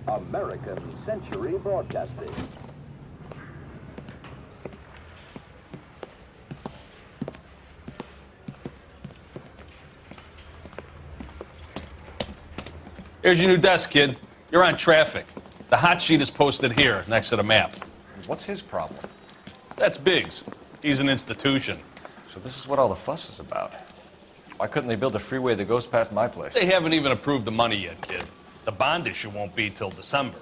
American Century Broadcasting. Here's your new desk, kid. You're on traffic. The hot sheet is posted here, next to the map. What's his problem? That's Biggs. He's an institution. So this is what all the fuss is about. Why couldn't they build a freeway that goes past my place? They haven't even approved the money yet, kid. The bond issue won't be till December.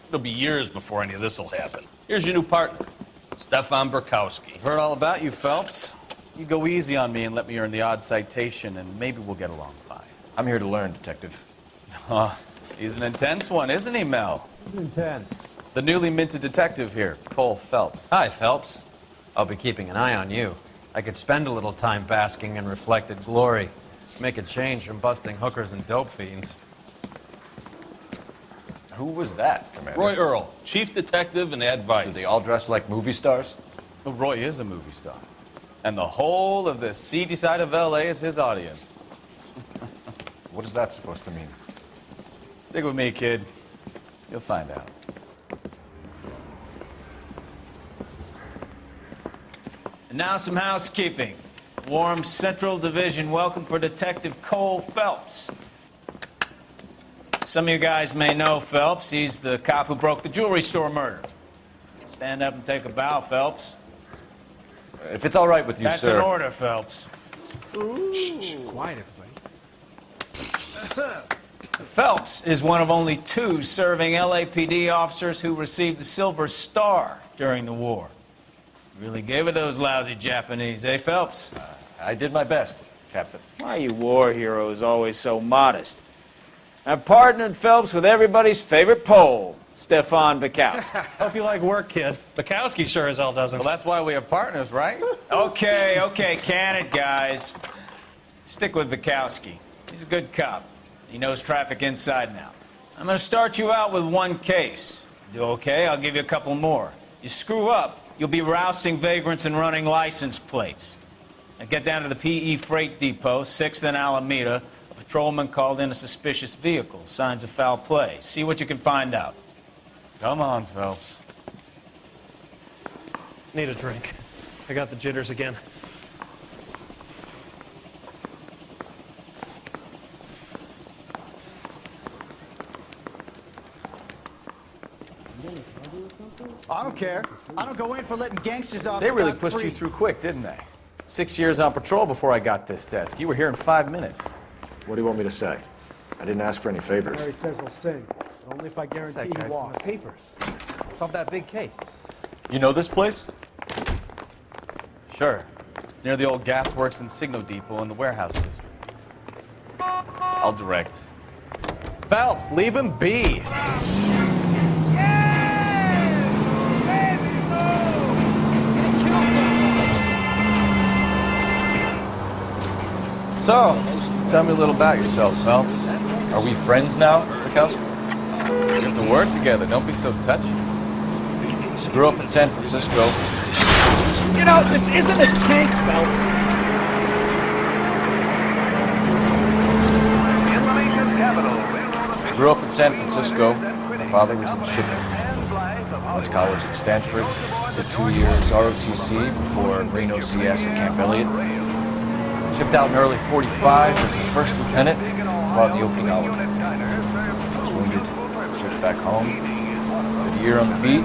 It'll be years before any of this will happen. Here's your new partner, Stefan Burkowski. I've heard all about you, Phelps. You go easy on me and let me earn the odd citation, and maybe we'll get along fine. I'm here to learn, Detective. He's an intense one, isn't he, Mel? Intense. The newly minted detective here, Cole Phelps. Hi, Phelps. I'll be keeping an eye on you. I could spend a little time basking in reflected glory. Make a change from busting hookers and dope fiends. Who was that, Commander? Roy Earl, chief detective and advice. Do they all dress like movie stars? Well, Roy is a movie star. And the whole of the seedy side of L.A. is his audience. What is that supposed to mean? Stick with me, kid. You'll find out. And now some housekeeping. Warm Central Division welcome for Detective Cole Phelps. Some of you guys may know Phelps. He's the cop who broke the jewelry store murder. Stand up and take a bow, Phelps. If it's all right with you, That's sir. an order, Phelps. Shh, quiet, everybody. Phelps is one of only 2 serving LAPD officers who received the Silver Star during the war. Really gave it those lousy Japanese, eh, Phelps? I did my best, Captain. Why are you war heroes always so modest? I've partnered Phelps with everybody's favorite Pole, Stefan Burkowski. Hope you like work, kid. Bukowski sure as hell doesn't. Well, that's why we have partners, right? Okay, can it, guys. Stick with Bukowski. He's a good cop. He knows traffic inside and out. I'm going to start you out with 1 case. Do okay? I'll give you a couple more. You screw up, you'll be rousting vagrants and running license plates. Now get down to the PE Freight Depot, 6th and Alameda. A patrolman called in a suspicious vehicle. Signs of foul play. See what you can find out. Come on, Phelps. Need a drink. I got the jitters again. I don't care. I don't go in for letting gangsters off. They really pushed you through quick, didn't they? 6 years on patrol before I got this desk. You were here in 5 minutes. What do you want me to say? I didn't ask for any favors. Mary says he'll sing, but only if I guarantee he walks. Papers. Solve that big case. You know this place? Sure. Near the old gasworks and signal depot in the warehouse district. I'll direct. Phelps, leave him be. So, tell me a little about yourself, Phelps. Are we friends now, Burkowski? We have to work together. Don't be so touchy. Grew up in San Francisco. You know, this isn't a tank, Phelps. Grew up in San Francisco. My father was in shipping. Went to college at Stanford. Did 2 years ROTC before Reno CS at Camp Elliott. Shipped out in early 45 as a first lieutenant. Fought in the Okinawa. Was wounded. Shipped back home. Did a year on the beat.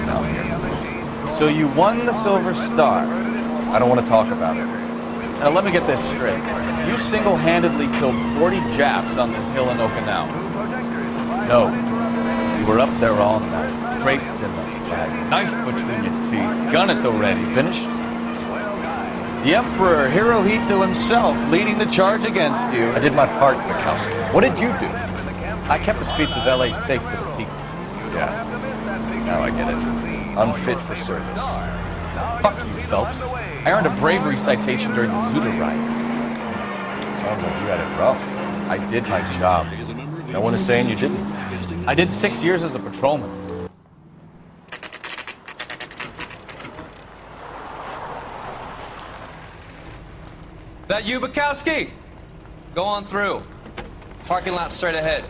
Now I'm here. So you won the Silver Star. I don't want to talk about it. Now let me get this straight. You single-handedly killed 40 Japs on this hill in Okinawa. No. You were up there all night, draped in the flag, knife between your teeth, gun at the ready. Finished? The Emperor Hirohito himself leading the charge against you. I did my part, Burkowski. What did you do? I kept the streets of L.A. safe for the people. Yeah. Now I get it. Unfit for service. Fuck you, Phelps. I earned a bravery citation during the Zuda riots. Sounds like you had it rough. I did my job. No one is saying you didn't. I did 6 years as a patrolman. That you, Bukowski? Go on through. Parking lot straight ahead.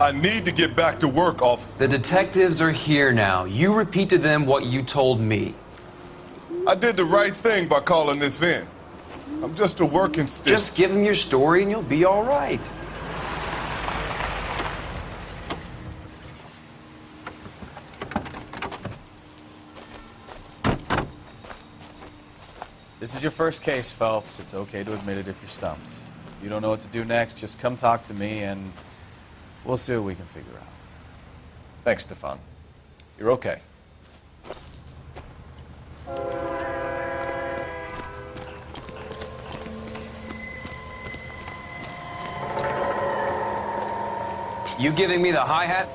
I need to get back to work, officer. The detectives are here now. You repeat to them what you told me. I did the right thing by calling this in. I'm just a working stick. Just give them your story and you'll be all right. This is your first case, Phelps. It's okay to admit it if you're stumped. If you don't know what to do next, just come talk to me and we'll see what we can figure out. Thanks, Stefan. You're okay. You giving me the hi-hat?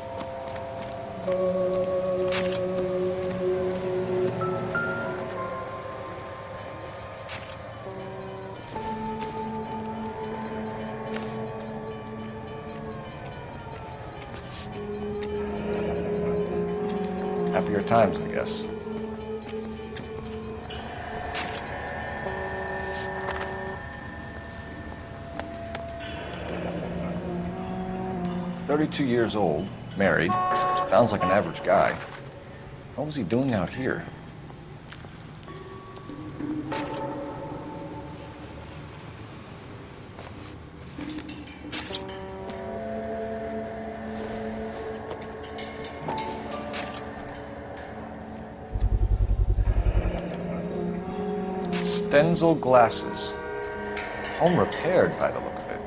Happier times, I guess. "32 years old, married. Sounds like an average guy. What was he doing out here?" Stenzel glasses. Home repaired by the look of it.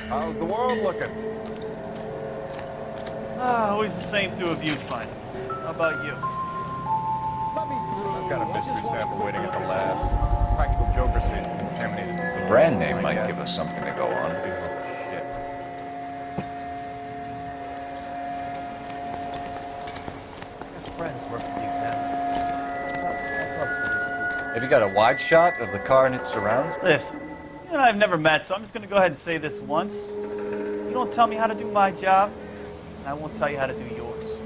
How's the world looking? Always the same through a viewfinder. How about you? I've got a mystery sample waiting at the lab. Practical Joker says it's contaminated. The brand name might give us something to go on. Have you got a wide shot of the car and its surrounds? Listen, you and I have never met, so I'm just going to go ahead and say this once. You don't tell me how to do my job, and I won't tell you how to do yours.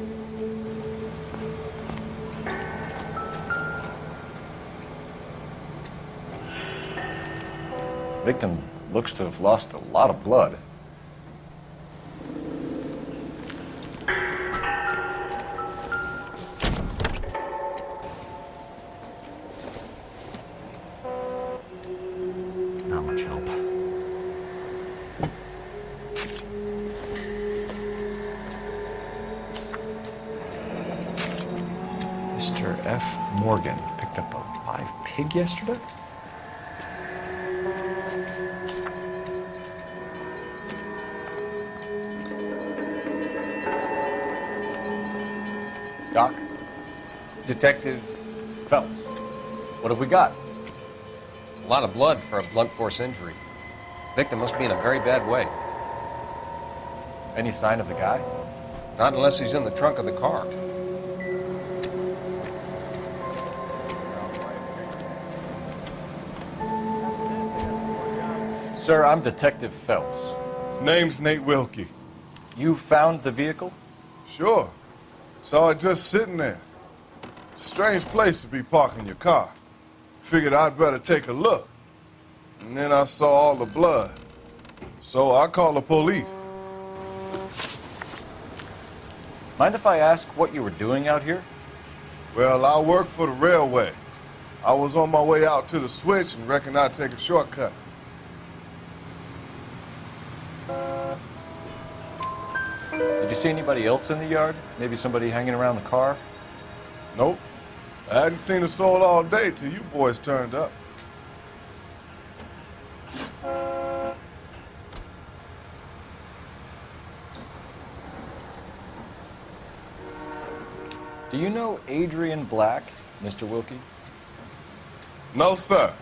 Victim looks to have lost a lot of blood. Not much help. Mr. F. Morgan picked up a live pig yesterday? Doc? Detective Phelps. What have we got? A lot of blood for a blunt force injury. Victim must be in a very bad way. Any sign of the guy? Not unless he's in the trunk of the car. Sir, I'm Detective Phelps. Name's Nate Wilkie. You found the vehicle? Sure. Saw it just sitting there. Strange place to be parking your car. Figured I'd better take a look. And then I saw all the blood. So I called the police. Mind if I ask what you were doing out here? Well, I work for the railway. I was on my way out to the switch and reckoned I'd take a shortcut. Did you see anybody else in the yard? Maybe somebody hanging around the car? Nope. I hadn't seen a soul all day till you boys turned up. Do you know Adrian Black, Mr. Wilkie? No, sir.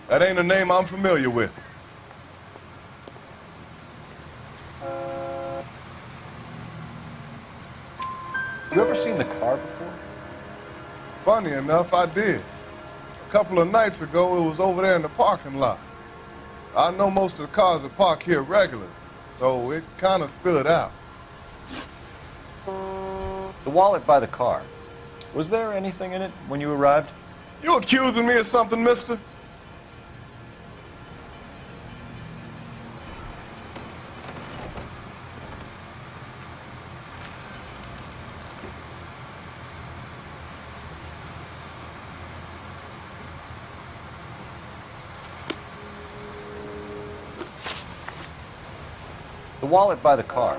That ain't a name I'm familiar with. You ever seen the car before? Funny enough, I did. A couple of nights ago, it was over there in the parking lot. I know most of the cars that park here regularly, so it kind of stood out. The wallet by the car. Was there anything in it when you arrived? You accusing me of something, mister? The wallet by the car.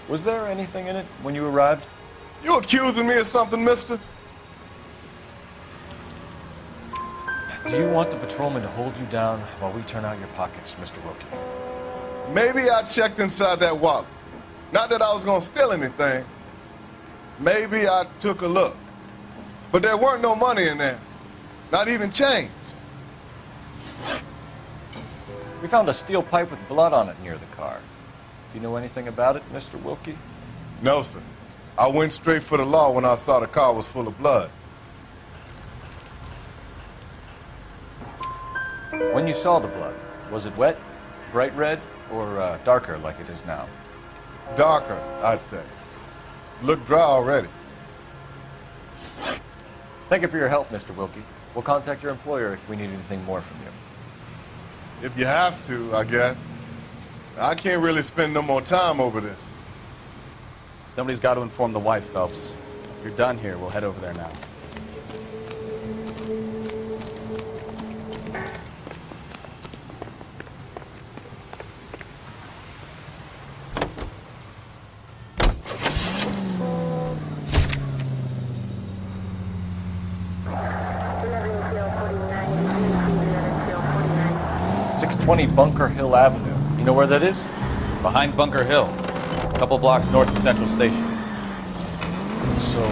Was there anything in it when you arrived? You accusing me of something, mister? Do you want the patrolman to hold you down while we turn out your pockets, Mr. Wilkie? Maybe I checked inside that wallet. Not that I was gonna steal anything. Maybe I took a look. But there weren't no money in there. Not even change. We found a steel pipe with blood on it near the car. Do you know anything about it, Mr. Wilkie? No, sir. I went straight for the law when I saw the car was full of blood. When you saw the blood, was it wet, bright red, or darker like it is now? Darker, I'd say. Looked dry already. Thank you for your help, Mr. Wilkie. We'll contact your employer if we need anything more from you. If you have to, I guess. I can't really spend no more time over this. Somebody's got to inform the wife, Phelps. If you're done here, we'll head over there now. Bunker Hill Avenue. You know where that is? Behind Bunker Hill, a couple blocks north of Central Station. So,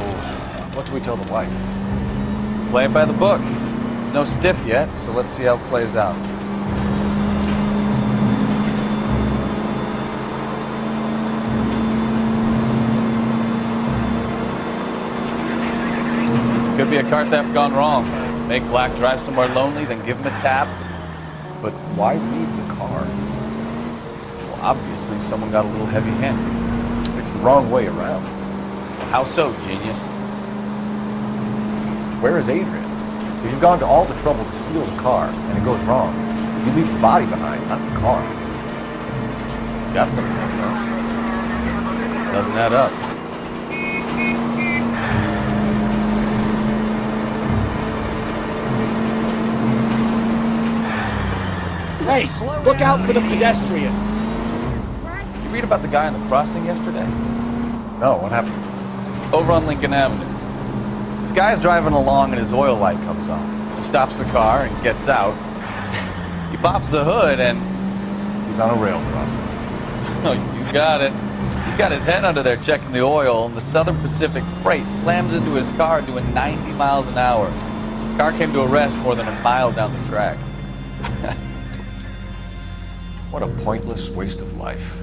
what do we tell the wife? Play it by the book. There's no stiff yet, so let's see how it plays out. Could be a car theft gone wrong. Make Black drive somewhere lonely, then give him a tap. But why leave the car? Well, obviously someone got a little heavy-handed. It's the wrong way around. How so, genius? Where is Adrian? If you've gone to all the trouble to steal the car and it goes wrong, you leave the body behind, not the car. Got something there, though. Doesn't add up. Hey, look out for the pedestrians. You read about the guy on the crossing yesterday? No, what happened? Over on Lincoln Avenue. This guy's driving along and his oil light comes on. He stops the car and gets out. He pops the hood and... He's on a rail crossing. Oh, you got it. He's got his head under there checking the oil, and the Southern Pacific Freight slams into his car doing 90 miles an hour. The car came to a rest more than a mile down the track. What a pointless waste of life.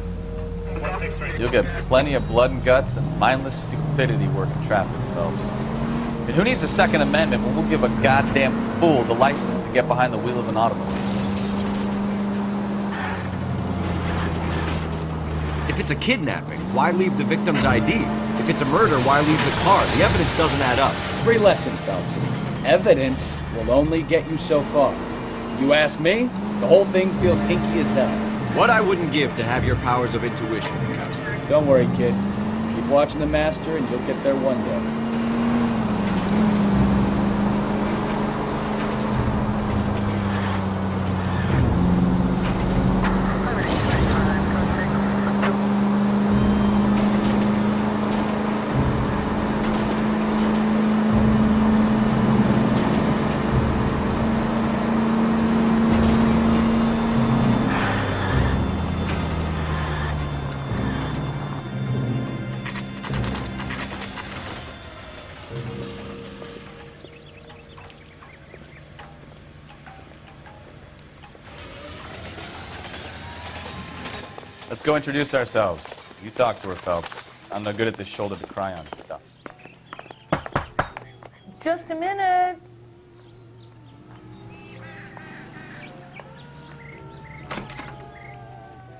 You'll get plenty of blood and guts and mindless stupidity working traffic, Phelps. And who needs a Second Amendment when we'll give a goddamn fool the license to get behind the wheel of an automobile? If it's a kidnapping, why leave the victim's ID? If it's a murder, why leave the car? The evidence doesn't add up. Free lesson, Phelps. Evidence will only get you so far. You ask me, the whole thing feels hinky as hell. What I wouldn't give to have your powers of intuition, Counselor. Don't worry, kid. Keep watching the master and you'll get there one day. Let's go introduce ourselves. You talk to her, Phelps. I'm no good at this shoulder to cry on stuff. Just a minute.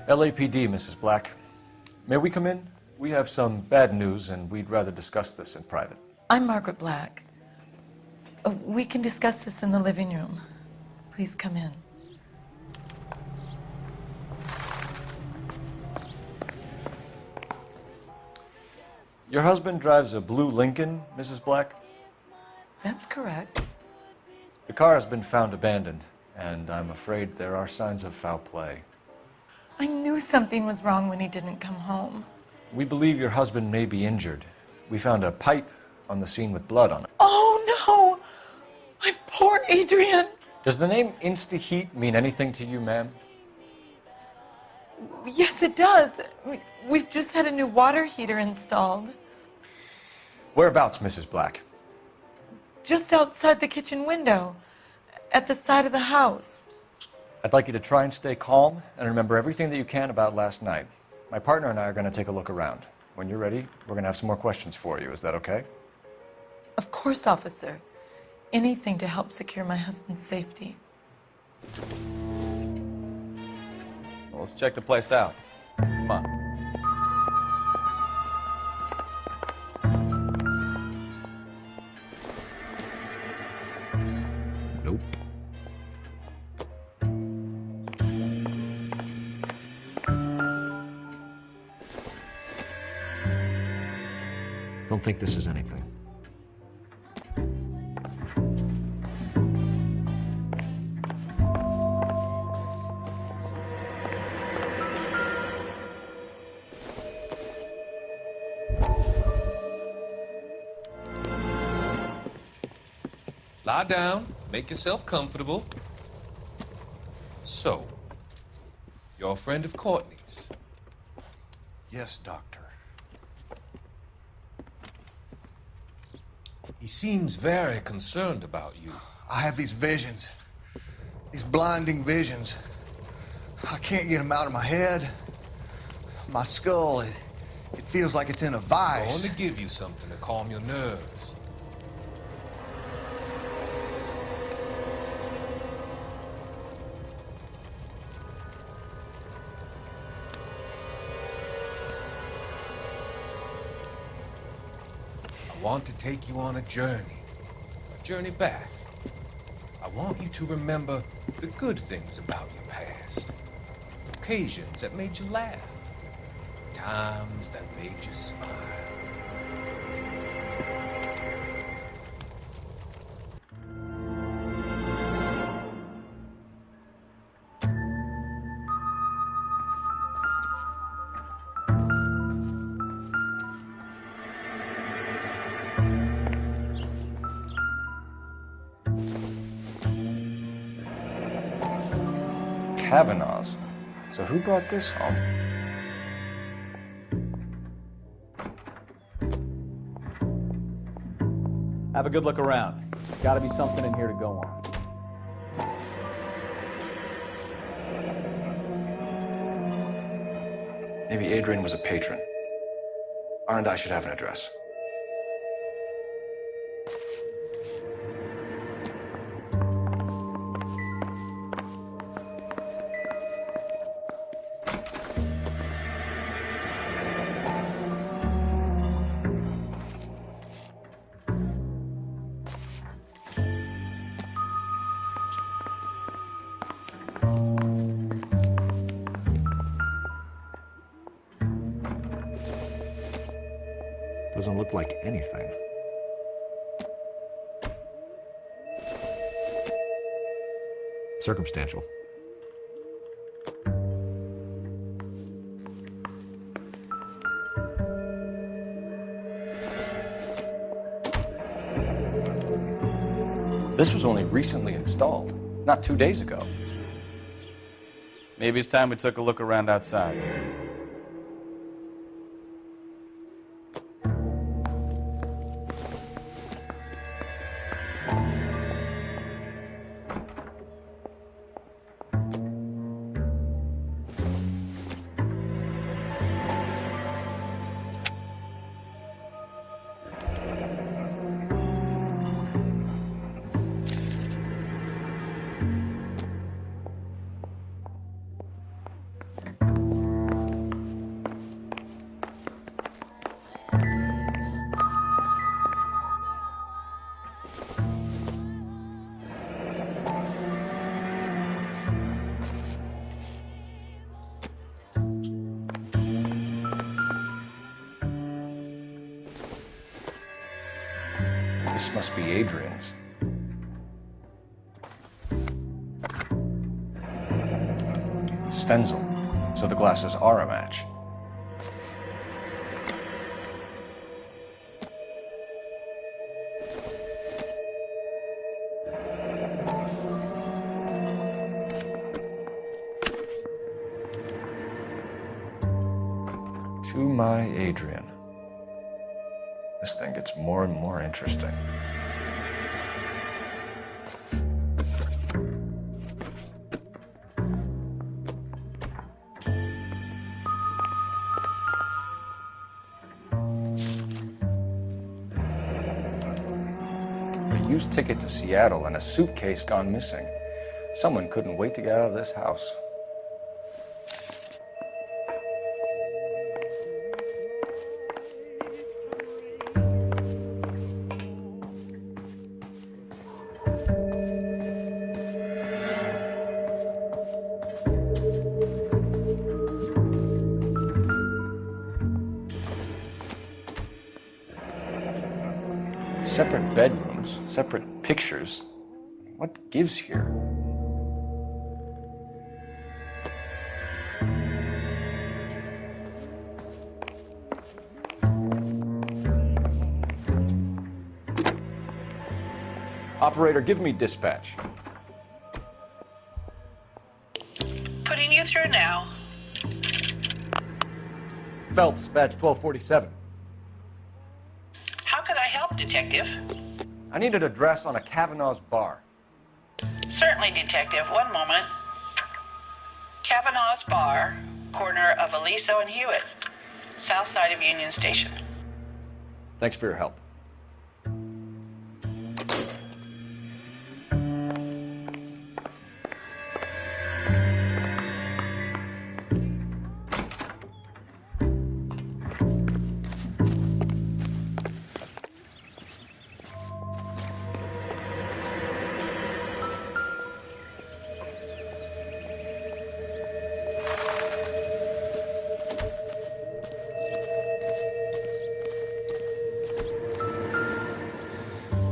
LAPD, Mrs. Black. May we come in? We have some bad news and we'd rather discuss this in private. I'm Margaret Black. We can discuss this in the living room. Please come in. Your husband drives a blue Lincoln, Mrs. Black? That's correct. The car has been found abandoned, and I'm afraid there are signs of foul play. I knew something was wrong when he didn't come home. We believe your husband may be injured. We found a pipe on the scene with blood on it. Oh no! My poor Adrian! Does the name Insta-Heat mean anything to you, ma'am? Yes, it does. We've just had a new water heater installed. Whereabouts, Mrs. Black? Just outside the kitchen window, at the side of the house. I'd like you to try and stay calm and remember everything that you can about last night. My partner and I are going to take a look around. When you're ready, we're going to have some more questions for you. Is that okay? Of course, officer. Anything to help secure my husband's safety. Well, let's check the place out. Come on. Nope. Don't think this is anything. Lie down, make yourself comfortable. So, you're a friend of Courtney's? Yes, Doctor. He seems very concerned about you. I have these visions. These blinding visions. I can't get them out of my head. My skull, it feels like it's in a I vice. want to give you something to calm your nerves. I want to take you on a journey back. I want you to remember the good things about your past, occasions that made you laugh, times that made you smile. Kavanaugh's. So who brought this home? Have a good look around. Gotta be something in here to go on. Maybe Adrian was a patron. R&I should have an address. Doesn't look like anything. Circumstantial. This was only recently installed, not 2 days ago. Maybe it's time we took a look around outside. This must be Adrian's. Stenzel. So the glasses are a match. To my Adrian. This thing gets more and more interesting. A used ticket to Seattle and a suitcase gone missing. Someone couldn't wait to get out of this house. Separate bedrooms, separate pictures. What gives here? Operator, give me dispatch. Putting you through now. Phelps, badge 1247. How could I help, Detective? I need an address on a Kavanaugh's bar. Certainly, Detective. One moment. Kavanaugh's Bar, corner of Aliso and Hewitt, south side of Union Station. Thanks for your help.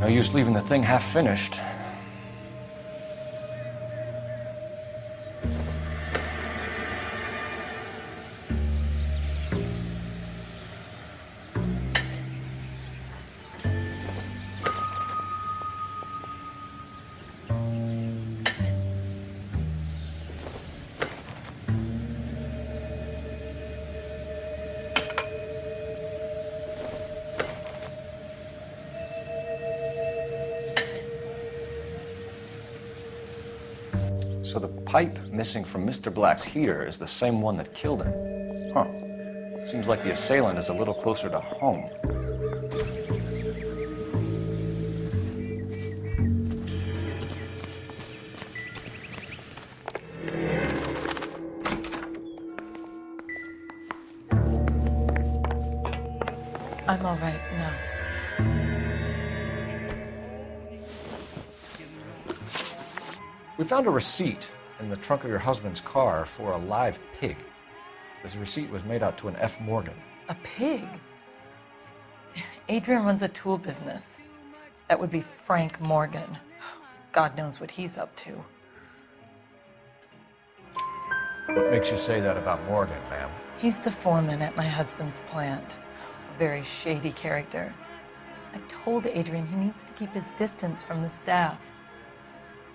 No use leaving the thing half finished. So the pipe missing from Mr. Black's heater is the same one that killed him. Huh. Seems like the assailant is a little closer to home. I'm all right now. We found a receipt in the trunk of your husband's car for a live pig. This receipt was made out to an F. Morgan. A pig? Adrian runs a tool business. That would be Frank Morgan. God knows what he's up to. What makes you say that about Morgan, ma'am? He's the foreman at my husband's plant. A very shady character. I've told Adrian he needs to keep his distance from the staff.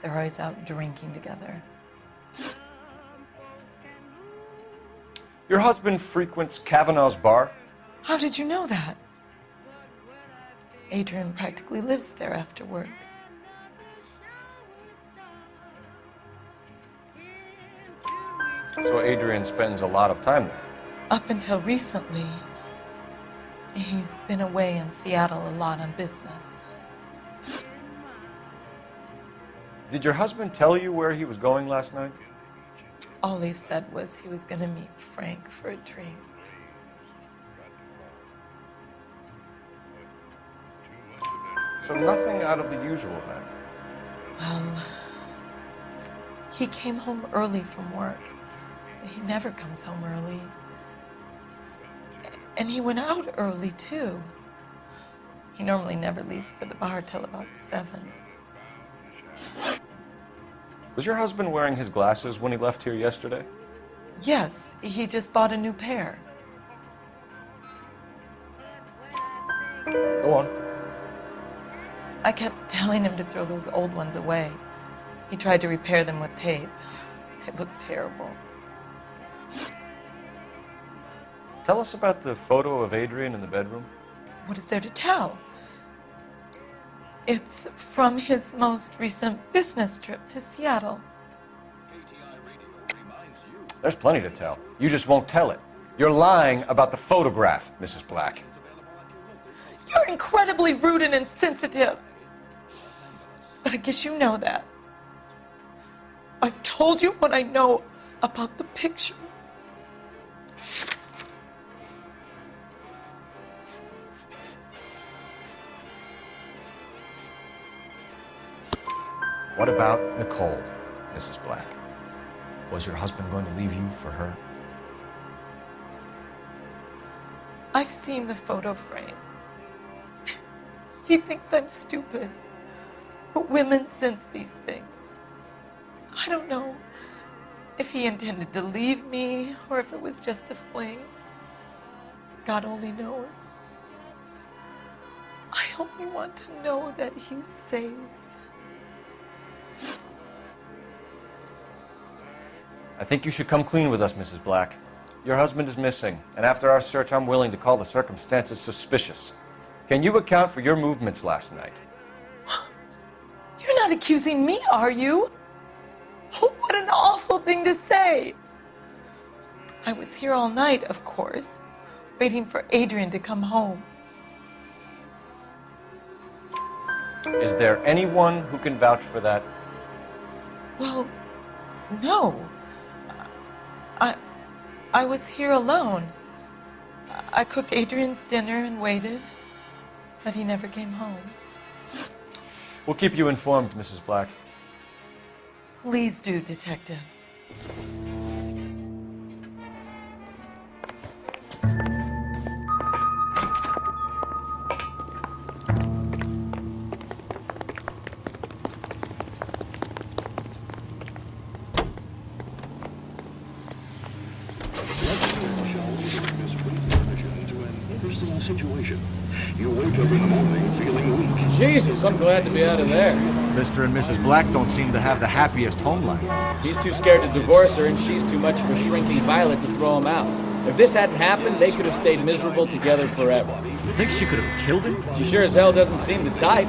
They're always out drinking together. Your husband frequents Kavanaugh's bar? How did you know that? Adrian practically lives there after work. So Adrian spends a lot of time there? Up until recently, he's been away in Seattle a lot on business. Did your husband tell you where he was going last night? All he said was he was going to meet Frank for a drink. So nothing out of the usual then? Well, he came home early from work. He never comes home early. And he went out early, too. He normally never leaves for the bar till about 7. Was your husband wearing his glasses when he left here yesterday? Yes, he just bought a new pair. Go on. I kept telling him to throw those old ones away. He tried to repair them with tape. They looked terrible. Tell us about the photo of Adrian in the bedroom. What is there to tell? It's from his most recent business trip to Seattle. There's plenty to tell. You just won't tell it. You're lying about the photograph, Mrs. Black. You're incredibly rude and insensitive. But I guess you know that. I've told you what I know about the picture. What about Nicole, Mrs. Black? Was your husband going to leave you for her? I've seen the photo frame. He thinks I'm stupid. But women sense these things. I don't know if he intended to leave me or if it was just a fling. God only knows. I only want to know that he's safe. I think you should come clean with us, Mrs. Black. Your husband is missing, and after our search, I'm willing to call the circumstances suspicious. Can you account for your movements last night? You're not accusing me, are you? What an awful thing to say. I was here all night, of course, waiting for Adrian to come home. Is there anyone who can vouch for that? Well, no. I was here alone. I cooked Adrian's dinner and waited, but he never came home. We'll keep you informed, Mrs. Black. Please do, Detective. Situation. You wake up in the morning feeling weak. Jesus, I'm glad to be out of there. Mr. and Mrs. Black don't seem to have the happiest home life. He's too scared to divorce her, and she's too much of a shrinking violet to throw him out. If this hadn't happened, they could have stayed miserable together forever. You think she could have killed him? She sure as hell doesn't seem the type.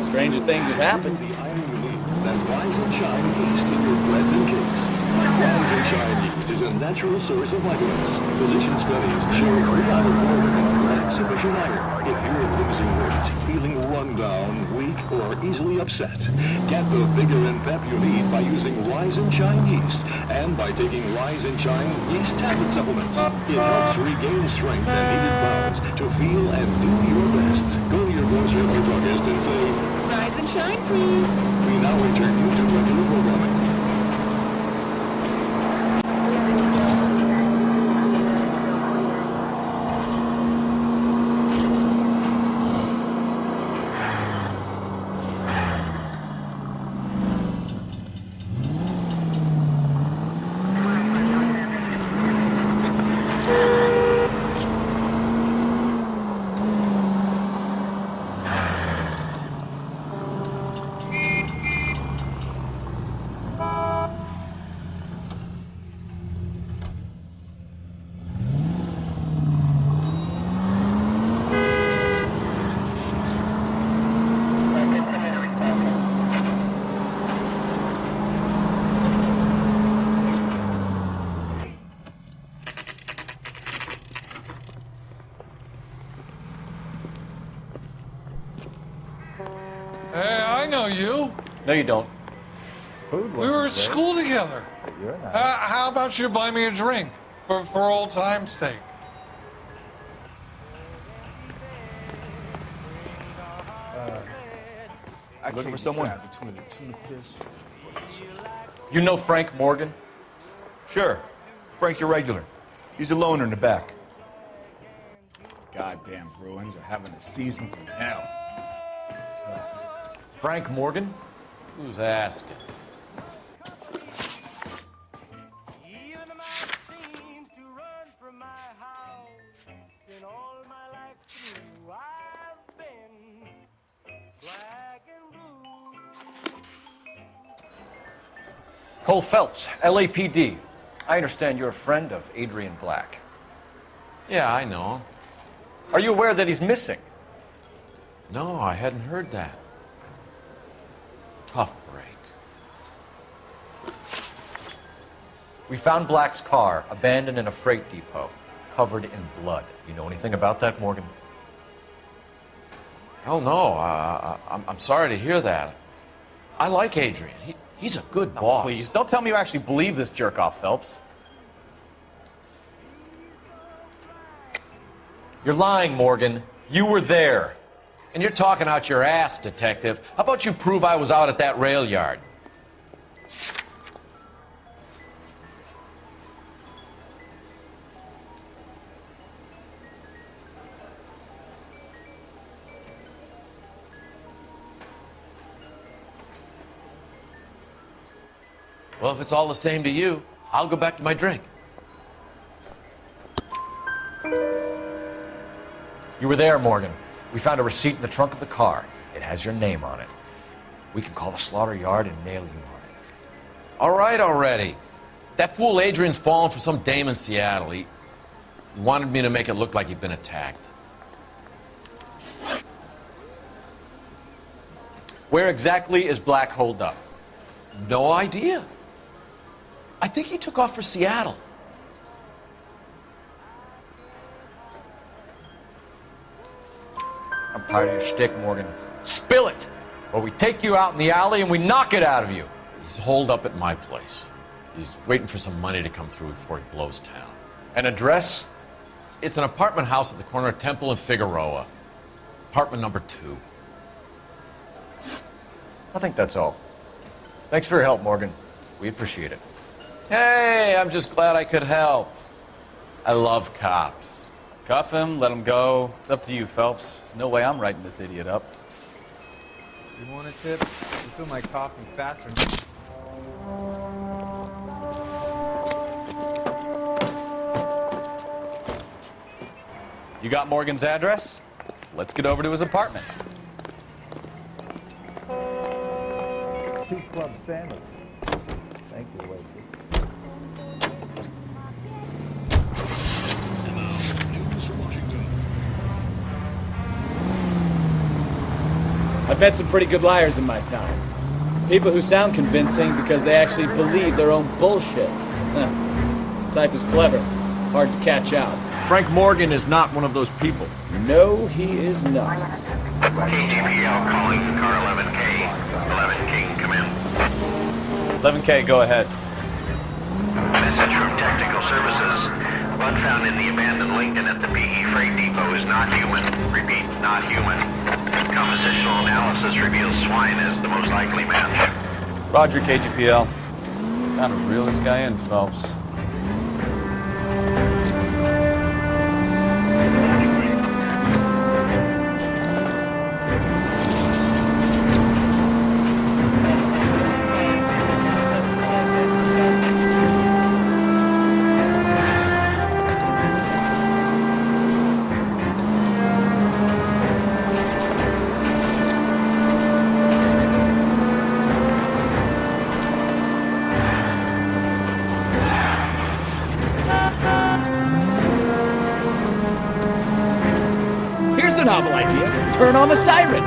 Stranger things have happened. That rise and shine yeast in your breads and cakes. Rise and shine yeast is a natural source of vitamins. Physician studies show the iron formula lacks sufficient iron. If you're losing weight, feeling run down, weak, or easily upset, get the vigor and pep you need by using Rise and Shine yeast and by taking Rise and Shine yeast tablet supplements. It helps regain strength and needed balance to feel and do your best. Go to your grocery or druggist and say, Rise and Shine, please. We now return you to regular programming. Hey, I know you. No, you don't. We were at school together. How about you buy me a drink for old time's sake? Looking for someone? Between the tuna fish. You know Frank Morgan? Sure. Frank's your regular. He's a loner in the back. Goddamn Bruins are having a season from hell. Frank Morgan? Who's asking? Cole Phelps, LAPD. I understand you're a friend of Adrian Black. Yeah, I know. Are you aware that he's missing? No, I hadn't heard that. Tough break. We found Black's car abandoned in a freight depot, covered in blood. You know anything about that, Morgan? Hell no. I'm sorry to hear that. I like Adrian. He's a good boss. Please, don't tell me you actually believe this jerk-off, Phelps. You're lying, Morgan. You were there. And you're talking out your ass, detective. How about you prove I was out at that rail yard? Well, if it's all the same to you, I'll go back to my drink. You were there, Morgan. We found a receipt in the trunk of the car. It has your name on it. We can call the slaughter yard and nail you on it. All right already. That fool Adrian's fallen for some dame in Seattle. He wanted me to make it look like he'd been attacked. Where exactly is Black holed up? No idea. I think he took off for Seattle. I'm tired of your shtick, Morgan. Spill it! Or we take you out in the alley and we knock it out of you. He's holed up at my place. He's waiting for some money to come through before he blows town. An address? It's an apartment house at the corner of Temple and Figueroa. Apartment number 2. I think that's all. Thanks for your help, Morgan. We appreciate it. Hey, I'm just glad I could help. I love cops. Cuff him, let him go. It's up to you, Phelps. There's no way I'm writing this idiot up. You want a tip? You feel my coughing faster. You got Morgan's address? Let's get over to his apartment. 2 club sandwich. Thank you, waitress. I've met some pretty good liars in my time. People who sound convincing because they actually believe their own bullshit. The type is clever, hard to catch out. Frank Morgan is not one of those people. No, he is not. KGPL calling for car 11K. 11K, come in. 11K, go ahead. Message from Technical Services. Blood found in the abandoned Lincoln at the PE Freight Depot is not human. Repeat, not human. Compositional analysis reveals swine as the most likely match. Roger, KGPL. Time to reel this guy in, Phelps. Novel idea. Turn on the siren.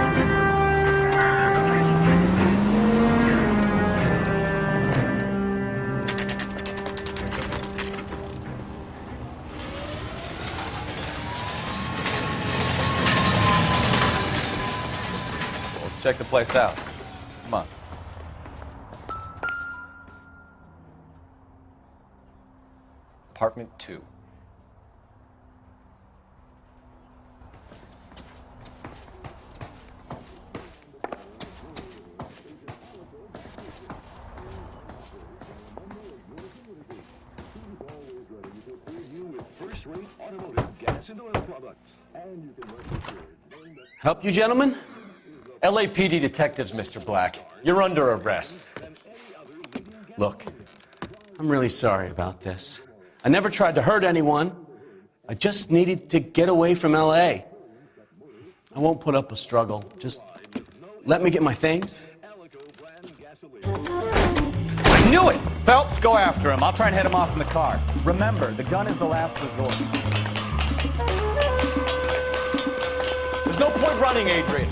Let's check the place out. Come on. Apartment 2. Help you, gentlemen? LAPD detectives, Mr. Black. You're under arrest. Look, I'm really sorry about this. I never tried to hurt anyone. I just needed to get away from LA. I won't put up a struggle. Just let me get my things. I Hewitt! Phelps, go after him. I'll try and head him off in the car. Remember, the gun is the last resort. There's no point running, Adrian.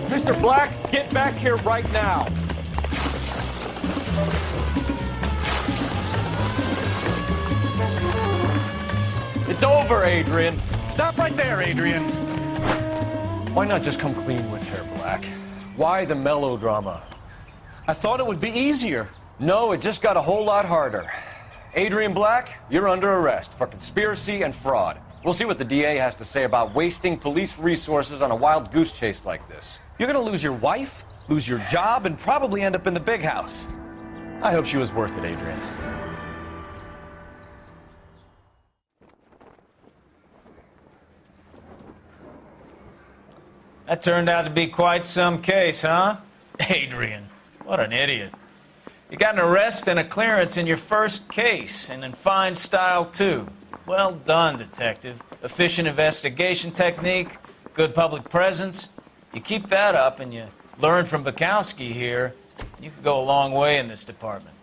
Mr. Black, get back here right now. It's over, Adrian. Stop right there, Adrian. Why not just come clean with her, Black? Why the melodrama? I thought it would be easier. No, it just got a whole lot harder. Adrian Black, you're under arrest for conspiracy and fraud. We'll see what the DA has to say about wasting police resources on a wild goose chase like this. You're gonna lose your wife, lose your job, and probably end up in the big house. I hope she was worth it, Adrian. That turned out to be quite some case, huh? Adrian, what an idiot. You got an arrest and a clearance in your first case, and in fine style, too. Well done, detective. Efficient investigation technique, good public presence. You keep that up and you learn from Bukowski here, you could go a long way in this department.